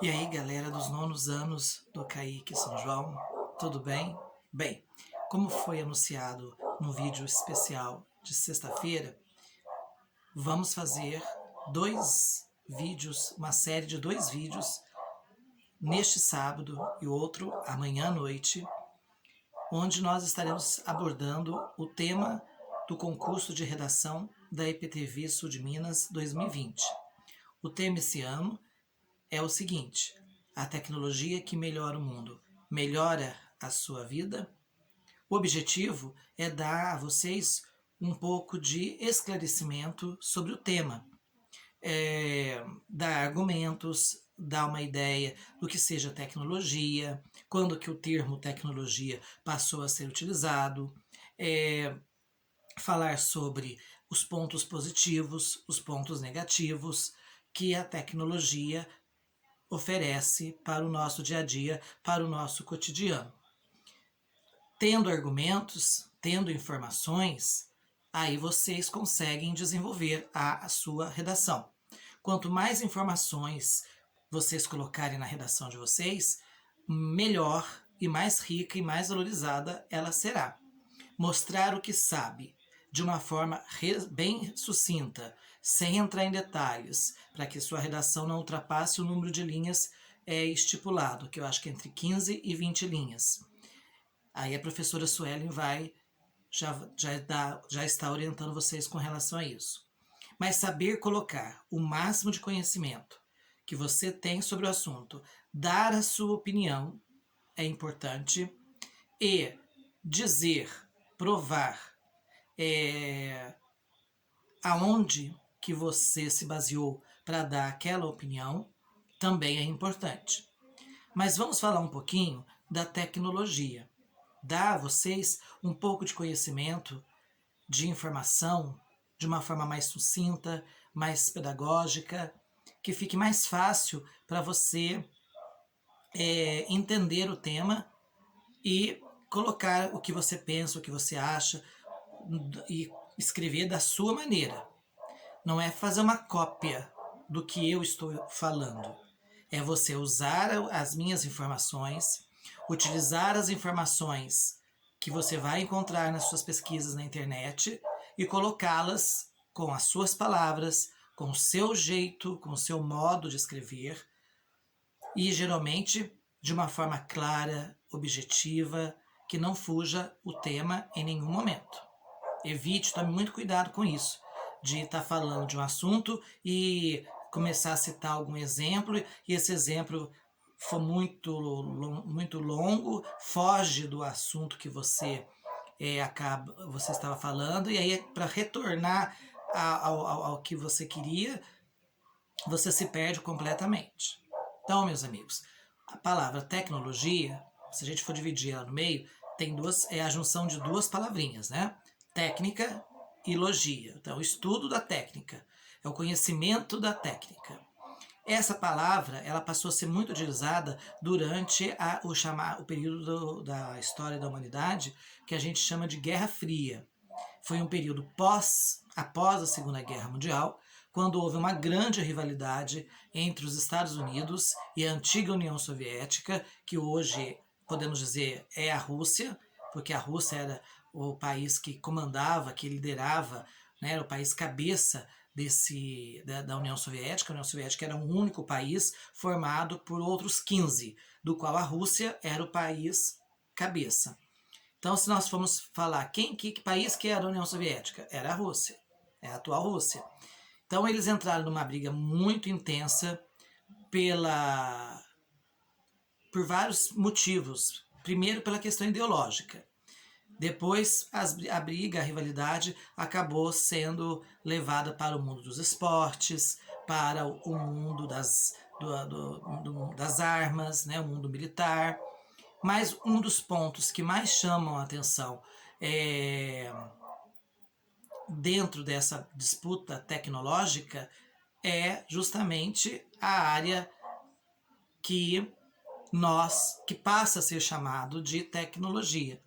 E aí, galera dos nonos anos do Kaique São João, tudo bem? Bem, como foi anunciado no vídeo especial de sexta-feira, vamos fazer dois vídeos, uma série de dois vídeos, neste sábado e outro amanhã à noite, onde nós estaremos abordando o tema do concurso de redação da EPTV Sul de Minas 2020. O tema esse ano é o seguinte: a tecnologia que melhora o mundo melhora a sua vida? O objetivo é dar a vocês um pouco de esclarecimento sobre o tema, dar argumentos, dar uma ideia do que seja tecnologia, quando que o termo tecnologia passou a ser utilizado, falar sobre os pontos positivos, os pontos negativos que a tecnologia oferece para o nosso dia a dia, para o nosso cotidiano. Tendo argumentos, tendo informações, aí vocês conseguem desenvolver a sua redação. Quanto mais informações vocês colocarem na redação de vocês, melhor e mais rica e mais valorizada ela será. Mostrar o que sabe de uma forma bem sucinta, sem entrar em detalhes, para que sua redação não ultrapasse o número de linhas estipulado, que eu acho que é entre 15 e 20 linhas. Aí a professora Suelen já está orientando vocês com relação a isso. Mas saber colocar o máximo de conhecimento que você tem sobre o assunto, dar a sua opinião é importante, e dizer, provar aonde que você se baseou para dar aquela opinião também é importante. Mas vamos falar um pouquinho da tecnologia. Dar a vocês um pouco de conhecimento, de informação, de uma forma mais sucinta, mais pedagógica, que fique mais fácil para você entender o tema e colocar o que você pensa, o que você acha, e escrever da sua maneira. Não é fazer uma cópia do que eu estou falando. É você usar as minhas informações, utilizar as informações que você vai encontrar nas suas pesquisas na internet e colocá-las com as suas palavras, com o seu jeito, com o seu modo de escrever, e geralmente de uma forma clara, objetiva, que não fuja o tema em nenhum momento. Evite, tome muito cuidado com isso, de estar falando de um assunto e começar a citar algum exemplo, e esse exemplo for muito longo, foge do assunto que você estava falando, e aí para retornar ao que você queria, você se perde completamente. Então, meus amigos, a palavra tecnologia, se a gente for dividir ela no meio, tem duas, é a junção de duas palavrinhas, né? Técnica e logia. Então, o estudo da técnica, é o conhecimento da técnica. Essa palavra, ela passou a ser muito utilizada durante o período da história da humanidade, que a gente chama de Guerra Fria. Foi um período após a Segunda Guerra Mundial, quando houve uma grande rivalidade entre os Estados Unidos e a antiga União Soviética, que hoje podemos dizer é a Rússia, porque a Rússia era o país que comandava, que liderava, né, era o país cabeça da União Soviética. A União Soviética era um único país formado por outros 15, do qual a Rússia era o país cabeça. Então, se nós formos falar que país que era a União Soviética, era a Rússia, é a atual Rússia. Então, eles entraram numa briga muito intensa por vários motivos. Primeiro, pela questão ideológica. Depois, a rivalidade acabou sendo levada para o mundo dos esportes, para o mundo das armas, né, o mundo militar. Mas um dos pontos que mais chamam a atenção dentro dessa disputa tecnológica é justamente a área que passa a ser chamado de tecnologia.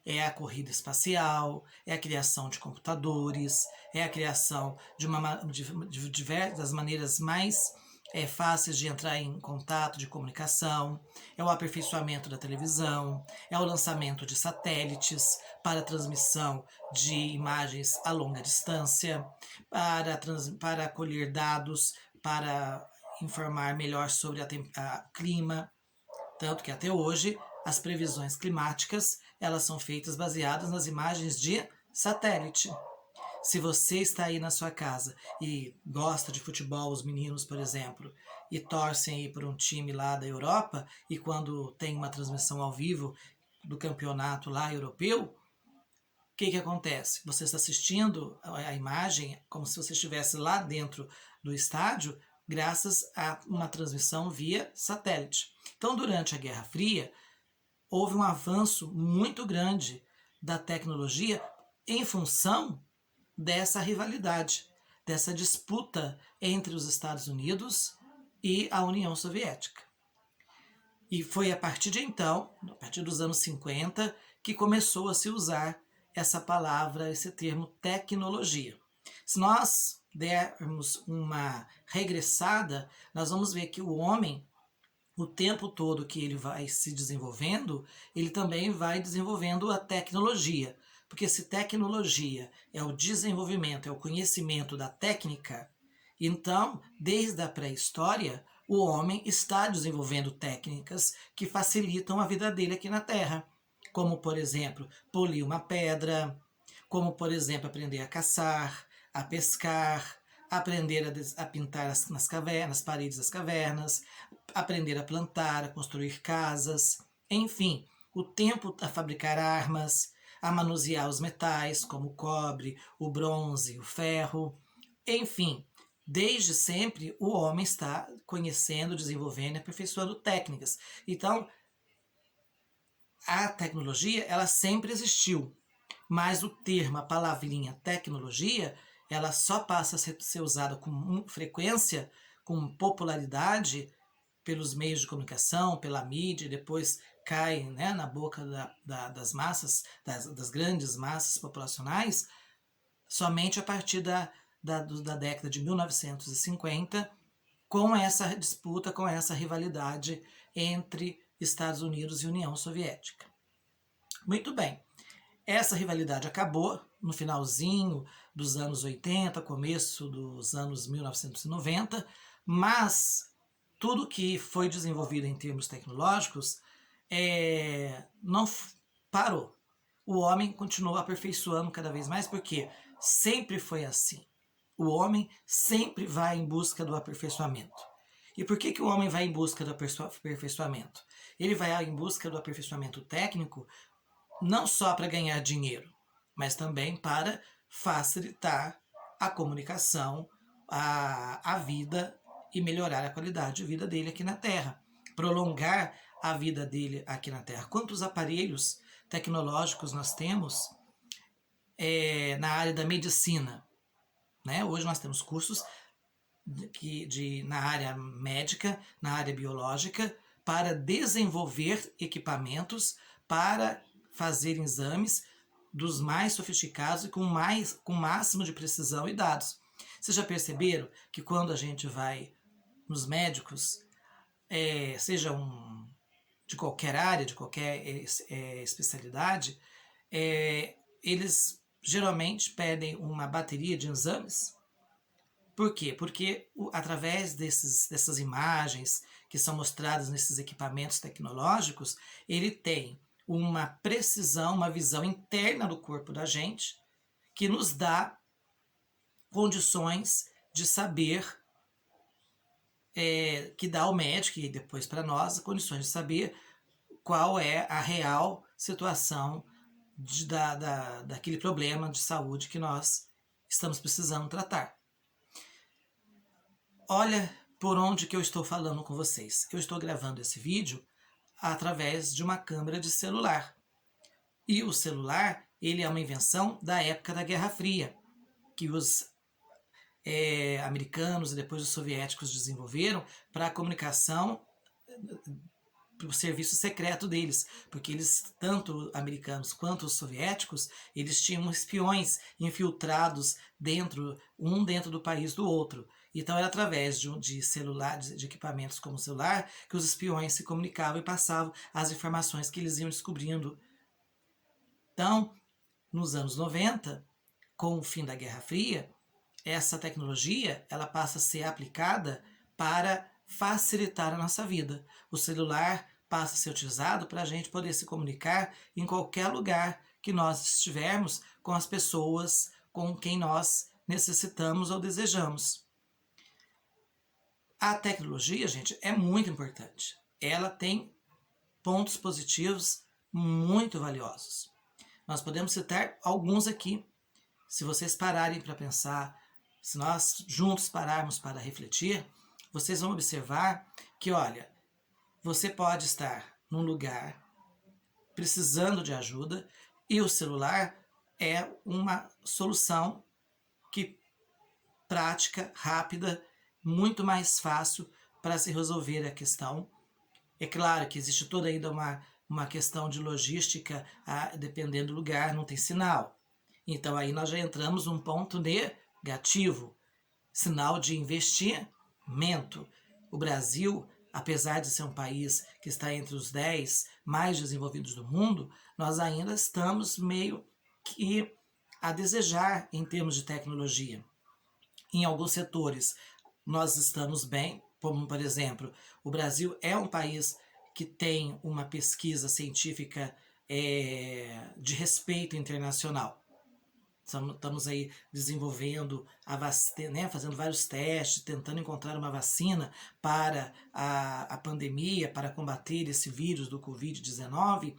É a corrida espacial, é a criação de computadores, é a criação de diversas maneiras mais fáceis de entrar em contato, de comunicação, é o aperfeiçoamento da televisão, é o lançamento de satélites para transmissão de imagens a longa distância, para colher dados, para informar melhor sobre o clima, tanto que até hoje as previsões climáticas elas são feitas baseadas nas imagens de satélite. Se você está aí na sua casa e gosta de futebol, os meninos, por exemplo, e torcem aí por um time lá da Europa, e quando tem uma transmissão ao vivo do campeonato lá europeu, o que acontece? Você está assistindo a imagem como se você estivesse lá dentro do estádio, graças a uma transmissão via satélite. Então, durante a Guerra Fria, houve um avanço muito grande da tecnologia em função dessa rivalidade, dessa disputa entre os Estados Unidos e a União Soviética. E foi a partir de então, a partir dos anos 50, que começou a se usar essa palavra, esse termo tecnologia. Se nós dermos uma regressada, nós vamos ver que o homem, o tempo todo que ele vai se desenvolvendo, ele também vai desenvolvendo a tecnologia. Porque se tecnologia é o desenvolvimento, é o conhecimento da técnica, então, desde a pré-história, o homem está desenvolvendo técnicas que facilitam a vida dele aqui na Terra. Como, por exemplo, polir uma pedra, como, por exemplo, aprender a caçar, a pescar, aprender a pintar nas cavernas, nas paredes das cavernas, aprender a plantar, a construir casas, enfim, o tempo a fabricar armas, a manusear os metais, como o cobre, o bronze, o ferro, enfim, desde sempre o homem está conhecendo, desenvolvendo e aperfeiçoando técnicas. Então, a tecnologia, ela sempre existiu, mas o termo, a palavrinha tecnologia, ela só passa a ser usada com frequência, com popularidade, pelos meios de comunicação, pela mídia, depois cai, né, na boca das massas, das grandes massas populacionais, somente a partir da década de 1950, com essa disputa, com essa rivalidade entre Estados Unidos e União Soviética. Muito bem, essa rivalidade acabou no finalzinho dos anos 80, começo dos anos 1990, mas tudo que foi desenvolvido em termos tecnológicos não parou. O homem continuou aperfeiçoando cada vez mais, porque sempre foi assim. O homem sempre vai em busca do aperfeiçoamento. E por que o homem vai em busca do aperfeiçoamento? Ele vai em busca do aperfeiçoamento técnico não só para ganhar dinheiro, mas também para facilitar a comunicação, a vida e melhorar a qualidade de vida dele aqui na Terra, prolongar a vida dele aqui na Terra. Quantos aparelhos tecnológicos nós temos na área da medicina? Né? Hoje nós temos cursos na área médica, na área biológica, para desenvolver equipamentos para fazer exames dos mais sofisticados e com máximo de precisão e dados. Vocês já perceberam que quando a gente vai nos médicos, seja de qualquer área, de qualquer especialidade, eles geralmente pedem uma bateria de exames? Por quê? Porque através dessas imagens que são mostradas nesses equipamentos tecnológicos, ele tem uma precisão, uma visão interna do corpo da gente, que nos dá condições de saber, que dá ao médico e depois para nós, condições de saber qual é a real situação daquele problema de saúde que nós estamos precisando tratar. Olha por onde que eu estou falando com vocês. Eu estou gravando esse vídeo através de uma câmera de celular. E o celular, ele é uma invenção da época da Guerra Fria, que os americanos e depois os soviéticos desenvolveram para a comunicação, para o serviço secreto deles, porque eles, tanto americanos quanto os soviéticos, eles tinham espiões infiltrados dentro do país do outro. Então era através de celular, de equipamentos como celular, que os espiões se comunicavam e passavam as informações que eles iam descobrindo. Então, nos anos 90, com o fim da Guerra Fria, essa tecnologia ela passa a ser aplicada para facilitar a nossa vida. O celular passa a ser utilizado para a gente poder se comunicar em qualquer lugar que nós estivermos com as pessoas com quem nós necessitamos ou desejamos. A tecnologia, gente, é muito importante. Ela tem pontos positivos muito valiosos. Nós podemos citar alguns aqui. Se vocês pararem para pensar, se nós juntos pararmos para refletir, vocês vão observar que, olha, você pode estar num lugar precisando de ajuda e o celular é uma solução que prática, rápida, muito mais fácil para se resolver a questão. É claro que existe toda ainda uma questão de logística, dependendo do lugar, não tem sinal. Então aí nós já entramos num ponto negativo, sinal de investimento. O Brasil, apesar de ser um país que está entre os 10 mais desenvolvidos do mundo, nós ainda estamos meio que a desejar em termos de tecnologia. Em alguns setores nós estamos bem, como por exemplo, o Brasil é um país que tem uma pesquisa científica de respeito internacional. Estamos aí desenvolvendo a vacina, né, fazendo vários testes, tentando encontrar uma vacina para a pandemia, para combater esse vírus do Covid-19,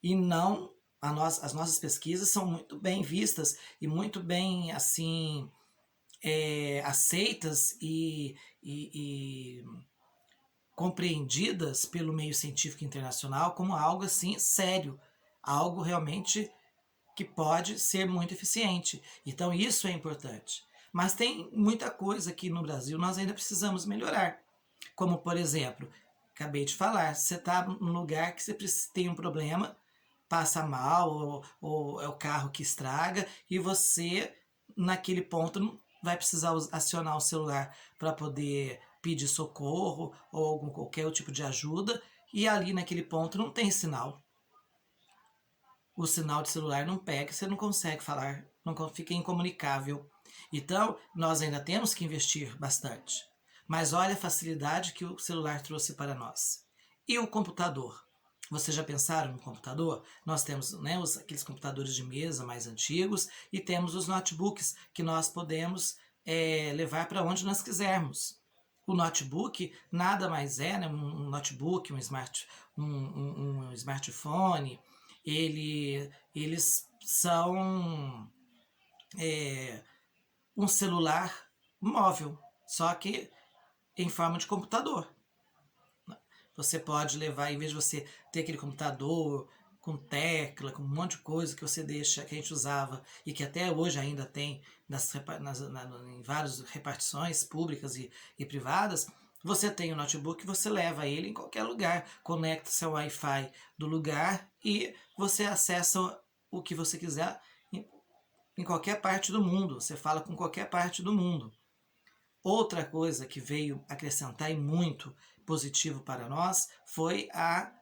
e não as nossas pesquisas são muito bem vistas e muito bem assim aceitas e compreendidas pelo meio científico internacional como algo assim sério, algo realmente que pode ser muito eficiente. Então isso é importante. Mas tem muita coisa aqui no Brasil nós ainda precisamos melhorar. Como, por exemplo, acabei de falar, você está num lugar que você tem um problema, passa mal, ou é o carro que estraga, e você, naquele ponto, vai precisar acionar o celular para poder pedir socorro ou qualquer tipo de ajuda, e ali naquele ponto não tem sinal. O sinal de celular não pega, você não consegue falar, não fica incomunicável. Então, nós ainda temos que investir bastante. Mas olha a facilidade que o celular trouxe para nós. E o computador? Vocês já pensaram no computador? Nós temos, né, aqueles computadores de mesa mais antigos e temos os notebooks que nós podemos levar para onde nós quisermos. O notebook nada mais é, né, um notebook, um smartphone, eles são um celular móvel, só que em forma de computador. Você pode levar, em vez de você ter aquele computador com tecla, com um monte de coisa que você deixa, que a gente usava e que até hoje ainda tem em várias repartições públicas e privadas, você tem o notebook, você leva ele em qualquer lugar, conecta seu Wi-Fi do lugar e você acessa o que você quiser em qualquer parte do mundo, você fala com qualquer parte do mundo. Outra coisa que veio acrescentar e muito positivo para nós foi a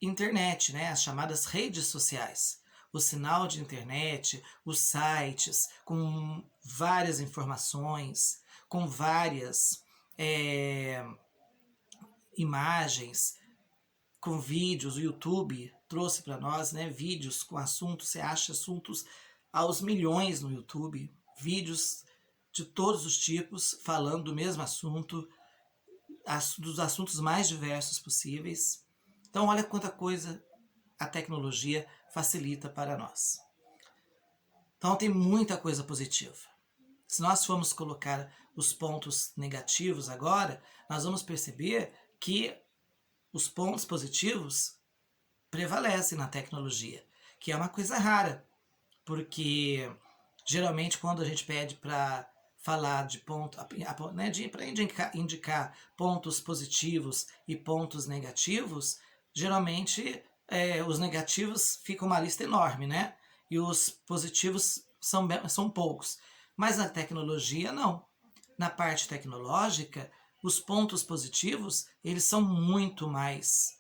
internet, né? As chamadas redes sociais. O sinal de internet, os sites com várias informações, com várias imagens, com vídeos. O YouTube trouxe para nós, né, vídeos com assuntos, você acha assuntos aos milhões no YouTube, vídeos de todos os tipos, falando do mesmo assunto, dos assuntos mais diversos possíveis. Então olha quanta coisa a tecnologia facilita para nós. Então tem muita coisa positiva. Se nós formos colocar os pontos negativos agora, nós vamos perceber que os pontos positivos prevalecem na tecnologia, que é uma coisa rara, porque geralmente quando a gente pede para falar de ponto, né, para indicar pontos positivos e pontos negativos, geralmente os negativos ficam uma lista enorme, né? E os positivos são poucos. Mas na tecnologia, não. na parte tecnológica, os pontos positivos, eles são muito mais,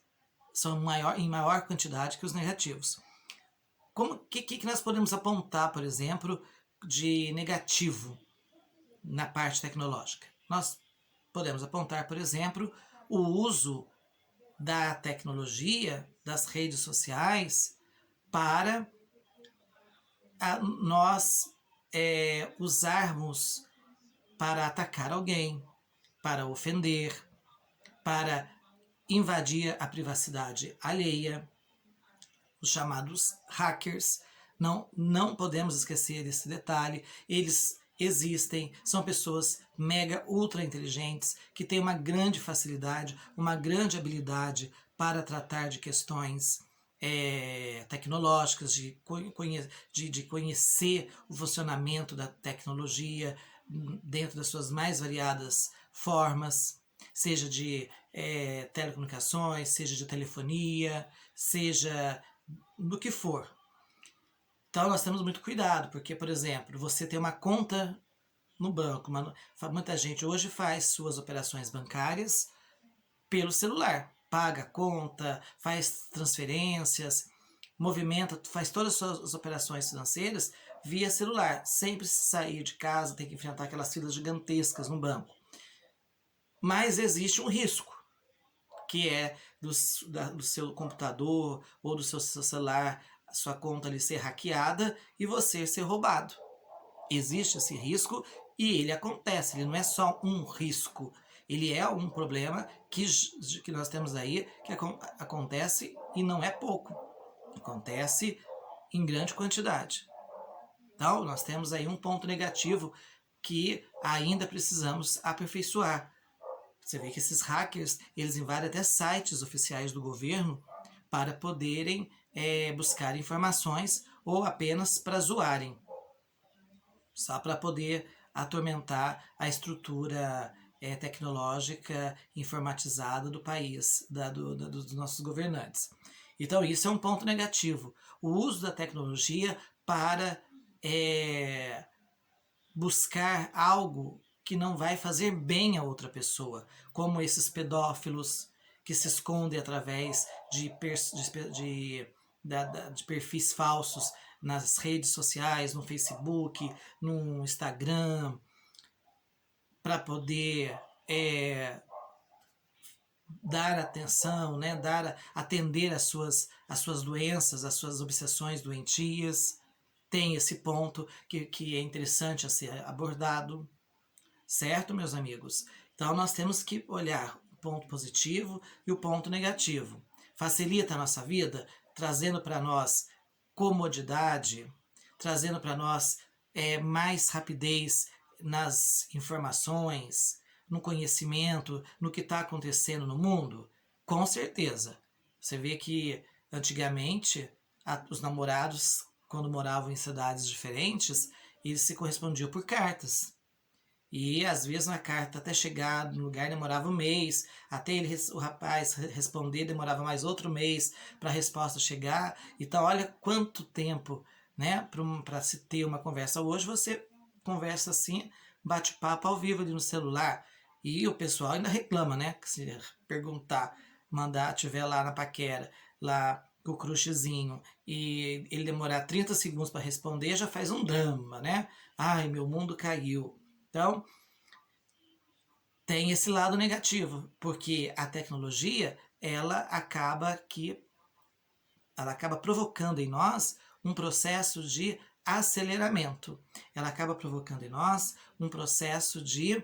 em maior quantidade que os negativos. Que nós podemos apontar, por exemplo, de negativo na parte tecnológica? Nós podemos apontar, por exemplo, o uso da tecnologia, das redes sociais, para nós usarmos para atacar alguém, para ofender, para invadir a privacidade alheia, os chamados hackers. Não podemos esquecer desse detalhe. Eles existem, são pessoas mega ultra inteligentes que têm uma grande facilidade, uma grande habilidade para tratar de questões tecnológicas, de conhecer o funcionamento da tecnologia dentro das suas mais variadas formas, seja de telecomunicações, seja de telefonia, seja do que for. Então nós temos muito cuidado, porque, por exemplo, você tem uma conta no banco, muita gente hoje faz suas operações bancárias pelo celular, paga a conta, faz transferências, movimenta, faz todas as suas operações financeiras via celular, sempre sair de casa, tem que enfrentar aquelas filas gigantescas no banco. Mas existe um risco, que é do seu computador ou do seu celular, a sua conta ali ser hackeada e você ser roubado. Existe esse risco e ele acontece, ele não é só um risco, ele é um problema que nós temos aí, que acontece e não é pouco, acontece em grande quantidade. Então, nós temos aí um ponto negativo que ainda precisamos aperfeiçoar. Você vê que esses hackers, eles invadem até sites oficiais do governo para poderem buscar informações ou apenas para zoarem, só para poder atormentar a estrutura tecnológica informatizada do país, dos nossos governantes. Então isso é um ponto negativo, o uso da tecnologia para buscar algo que não vai fazer bem a outra pessoa, como esses pedófilos que se escondem através de perfis falsos nas redes sociais, no Facebook, no Instagram, para poder dar atenção, né, atender às suas doenças, às suas obsessões doentias. Tem esse ponto que é interessante a ser abordado, certo, meus amigos? Então nós temos que olhar o ponto positivo e o ponto negativo. Facilita a nossa vida, trazendo para nós comodidade, trazendo para nós mais rapidez nas informações, no conhecimento, no que está acontecendo no mundo? Com certeza. Você vê que antigamente os namorados, quando moravam em cidades diferentes, eles se correspondiam por cartas. E às vezes uma carta até chegar no lugar demorava um mês, até o rapaz responder demorava mais outro mês para a resposta chegar. Então olha quanto tempo, né, para se ter uma conversa. Hoje você conversa assim, bate papo ao vivo ali no celular, e o pessoal ainda reclama, né, que se perguntar, tiver lá na paquera, lá com o crushzinho, e ele demorar 30 segundos para responder, já faz um drama, né? Ai, meu mundo caiu. Então, tem esse lado negativo, porque a tecnologia, ela acaba provocando em nós um processo de aceleramento. Ela acaba provocando em nós um processo de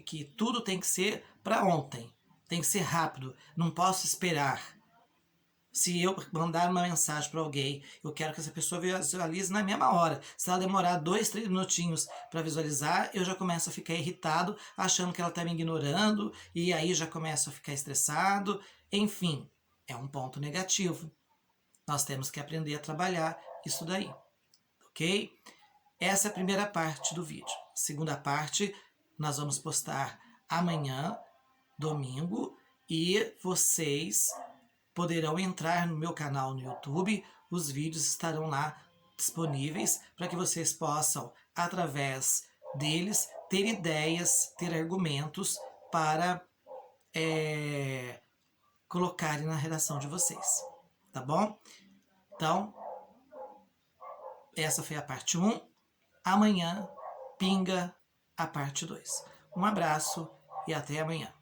que tudo tem que ser para ontem, tem que ser rápido, não posso esperar. Se eu mandar uma mensagem para alguém, eu quero que essa pessoa visualize na mesma hora. Se ela demorar 2, 3 minutinhos para visualizar, eu já começo a ficar irritado, achando que ela está me ignorando, e aí já começo a ficar estressado. Enfim, é um ponto negativo. Nós temos que aprender a trabalhar isso daí, ok? Essa é a primeira parte do vídeo. Segunda parte, nós vamos postar amanhã, domingo, e vocês poderão entrar no meu canal no YouTube, os vídeos estarão lá disponíveis para que vocês possam através deles, ter ideias, ter argumentos para colocarem na redação de vocês, tá bom? Então, essa foi a parte 1. Amanhã pinga a parte 2. Um abraço e até amanhã.